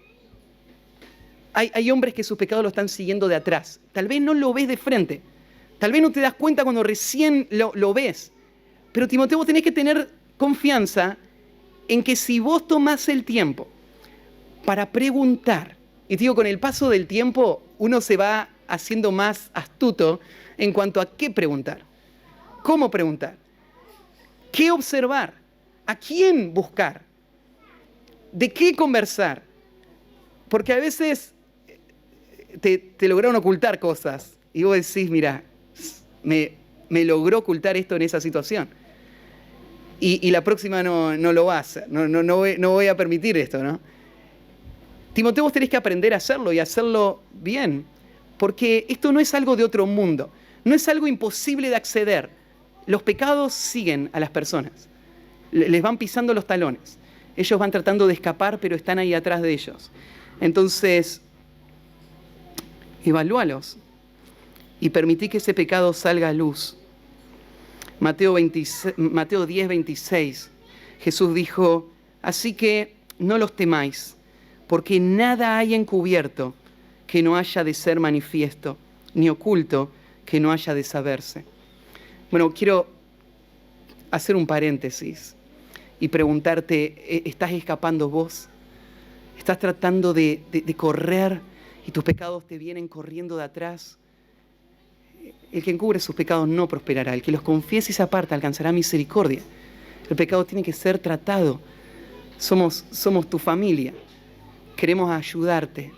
hay hombres que sus pecados lo están siguiendo de atrás. Tal vez no lo ves de frente. Tal vez no te das cuenta cuando recién lo ves. Pero Timoteo, vos tenés que tener confianza en que si vos tomás el tiempo para preguntar, y te digo, con el paso del tiempo uno se va haciendo más astuto en cuanto a qué preguntar, cómo preguntar, qué observar, a quién buscar, de qué conversar. Porque a veces te lograron ocultar cosas y vos decís, mira, me logró ocultar esto en esa situación. Y la próxima no lo va a hacer, no voy a permitir esto, ¿no? Timoteo, vos tenés que aprender a hacerlo y hacerlo bien, porque esto no es algo de otro mundo, no es algo imposible de acceder. Los pecados siguen a las personas, les van pisando los talones. Ellos van tratando de escapar, pero están ahí atrás de ellos. Entonces, evalúalos y permití que ese pecado salga a luz. Mateo 10, 26, Jesús dijo, así que no los temáis, porque nada hay encubierto que no haya de ser manifiesto, ni oculto que no haya de saberse. Bueno, quiero hacer un paréntesis y preguntarte, ¿estás escapando vos? ¿Estás tratando de correr y tus pecados te vienen corriendo de atrás? El que encubre sus pecados no prosperará. El que los confiese y se aparta alcanzará misericordia. El pecado tiene que ser tratado. Somos tu familia. Queremos ayudarte.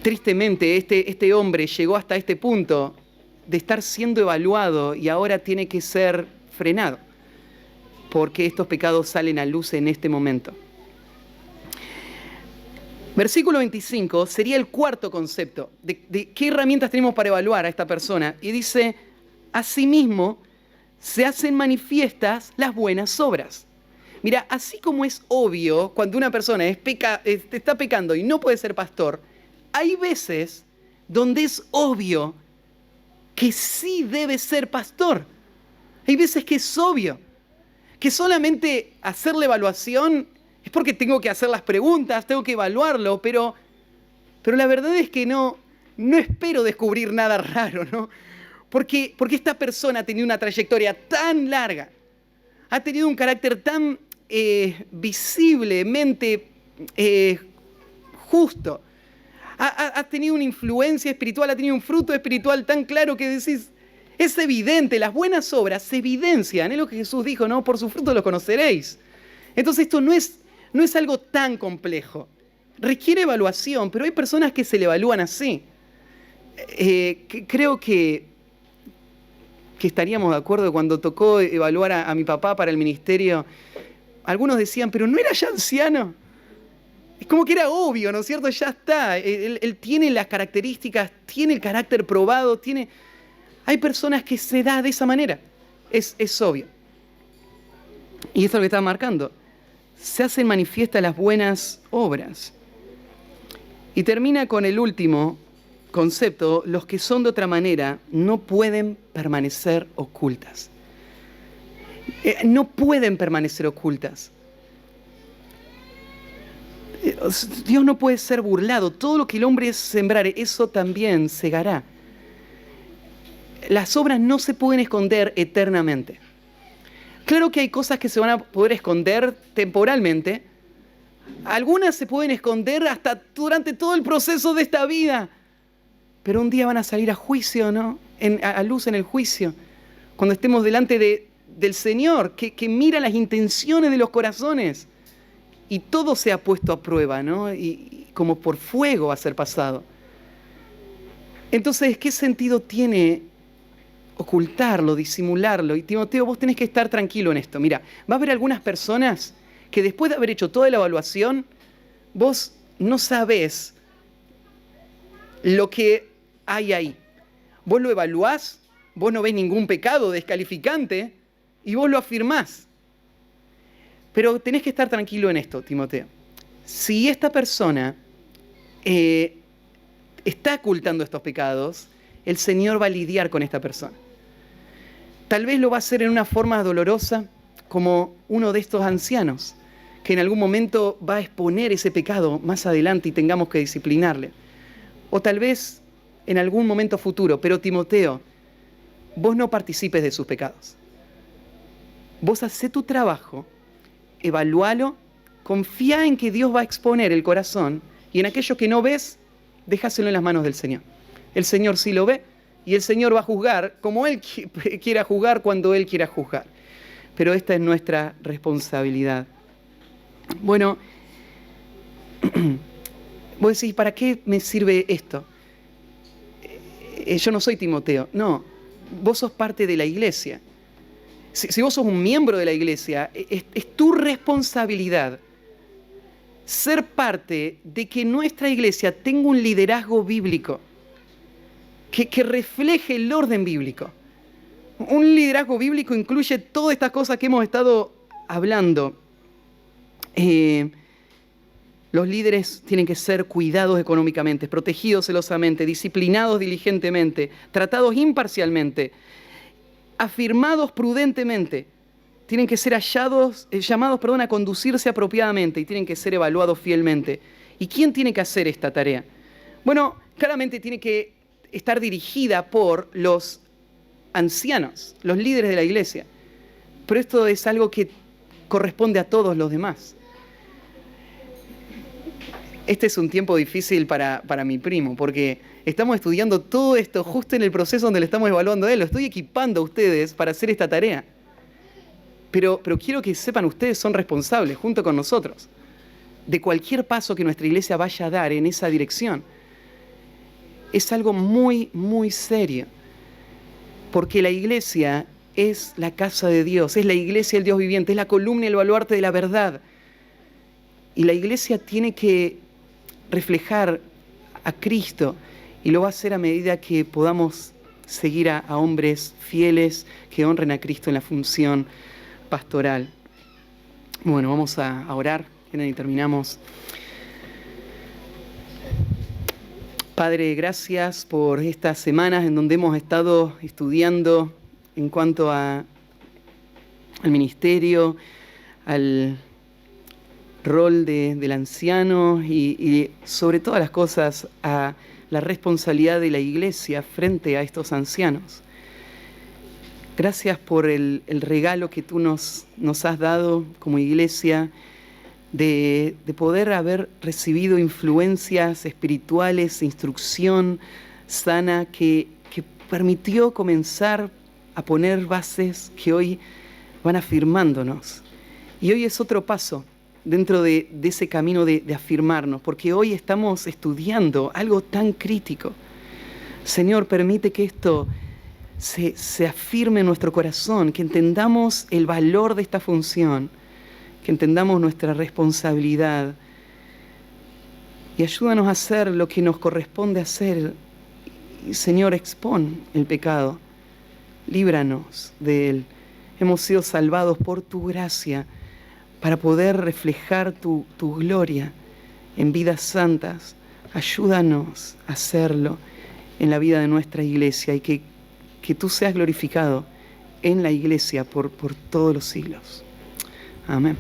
Tristemente, este hombre llegó hasta este punto de estar siendo evaluado y ahora tiene que ser frenado, porque estos pecados salen a luz en este momento. Versículo 25 sería el cuarto concepto de qué herramientas tenemos para evaluar a esta persona. Y dice, asimismo, se hacen manifiestas las buenas obras. Mira, así como es obvio cuando una persona está pecando y no puede ser pastor, hay veces donde es obvio que sí debe ser pastor. Hay veces que es obvio que solamente hacer la evaluación es porque tengo que hacer las preguntas, tengo que evaluarlo, pero la verdad es que no espero descubrir nada raro, ¿no? Porque esta persona ha tenido una trayectoria tan larga, ha tenido un carácter tan visiblemente justo, ha tenido una influencia espiritual, ha tenido un fruto espiritual tan claro que decís, es evidente, las buenas obras se evidencian, es lo que Jesús dijo, ¿no? Por su fruto los conoceréis. Entonces esto no es algo tan complejo. Requiere evaluación, pero hay personas que se le evalúan así. Creo que estaríamos de acuerdo cuando tocó evaluar a mi papá para el ministerio. Algunos decían, pero ¿no era ya anciano? Es como que era obvio, ¿no es cierto? Ya está. Él tiene las características, tiene el carácter probado, Hay personas que se da de esa manera. Es obvio. Y esto es lo que está marcando. Se hacen manifiestas las buenas obras. Y termina con el último concepto, los que son de otra manera no pueden permanecer ocultas. No pueden permanecer ocultas. Dios no puede ser burlado. Todo lo que el hombre sembrare, eso también segará. Las obras no se pueden esconder eternamente. Claro que hay cosas que se van a poder esconder temporalmente. Algunas se pueden esconder hasta durante todo el proceso de esta vida. Pero un día van a salir a juicio, ¿no? A luz en el juicio. Cuando estemos delante del Señor, que mira las intenciones de los corazones. Y todo se ha puesto a prueba, ¿no? Y como por fuego va a ser pasado. Entonces, ¿qué sentido tiene ocultarlo, disimularlo? Y Timoteo, vos tenés que estar tranquilo en esto. Mira, va a haber algunas personas que después de haber hecho toda la evaluación, vos no sabés lo que hay ahí. Vos lo evaluás, vos no ves ningún pecado descalificante y vos lo afirmás. Pero tenés que estar tranquilo en esto, Timoteo. Si esta persona está ocultando estos pecados, el Señor va a lidiar con esta persona. Tal vez lo va a hacer en una forma dolorosa, como uno de estos ancianos, que en algún momento va a exponer ese pecado más adelante y tengamos que disciplinarle. O tal vez en algún momento futuro. Pero Timoteo, vos no participes de sus pecados. Vos hacé tu trabajo, evalúalo, confía en que Dios va a exponer el corazón y en aquello que no ves, déjaselo en las manos del Señor. El Señor sí lo ve y el Señor va a juzgar como Él quiera juzgar cuando Él quiera juzgar. Pero esta es nuestra responsabilidad. Bueno, vos decís, ¿para qué me sirve esto? Yo no soy Timoteo. No, vos sos parte de la iglesia. Si vos sos un miembro de la iglesia, es tu responsabilidad ser parte de que nuestra iglesia tenga un liderazgo bíblico, que refleje el orden bíblico. Un liderazgo bíblico incluye todas estas cosas que hemos estado hablando. Los líderes tienen que ser cuidados económicamente, protegidos celosamente, disciplinados diligentemente, tratados imparcialmente, afirmados prudentemente. Tienen que ser llamados a conducirse apropiadamente y tienen que ser evaluados fielmente. ¿Y quién tiene que hacer esta tarea? Bueno, claramente tiene que estar dirigida por los ancianos, los líderes de la iglesia. Pero esto es algo que corresponde a todos los demás. Este es un tiempo difícil para mi primo, porque estamos estudiando todo esto justo en el proceso donde le estamos evaluando a él. Lo estoy equipando a ustedes para hacer esta tarea. Pero quiero que sepan, ustedes son responsables, junto con nosotros, de cualquier paso que nuestra iglesia vaya a dar en esa dirección. Es algo muy, muy serio. Porque la iglesia es la casa de Dios, es la iglesia del Dios viviente, es la columna y el baluarte de la verdad. Y la iglesia tiene que reflejar a Cristo, y lo va a hacer a medida que podamos seguir a hombres fieles que honren a Cristo en la función pastoral. Bueno, vamos a orar y terminamos. Padre, gracias por estas semanas en donde hemos estado estudiando en cuanto al ministerio, al rol del anciano y sobre todas las cosas a la responsabilidad de la iglesia frente a estos ancianos. Gracias por el regalo que tú nos has dado como iglesia de poder haber recibido influencias espirituales, instrucción sana que permitió comenzar a poner bases que hoy van afirmándonos. Y hoy es otro paso dentro de ese camino de afirmarnos, porque hoy estamos estudiando algo tan crítico. Señor, permite que esto se afirme en nuestro corazón, que entendamos el valor de esta función, que entendamos nuestra responsabilidad y ayúdanos a hacer lo que nos corresponde hacer. Y, Señor, expón el pecado, líbranos de él. Hemos sido salvados por tu gracia para poder reflejar tu gloria en vidas santas. Ayúdanos a hacerlo en la vida de nuestra iglesia y que tú seas glorificado en la iglesia por todos los siglos. Amén.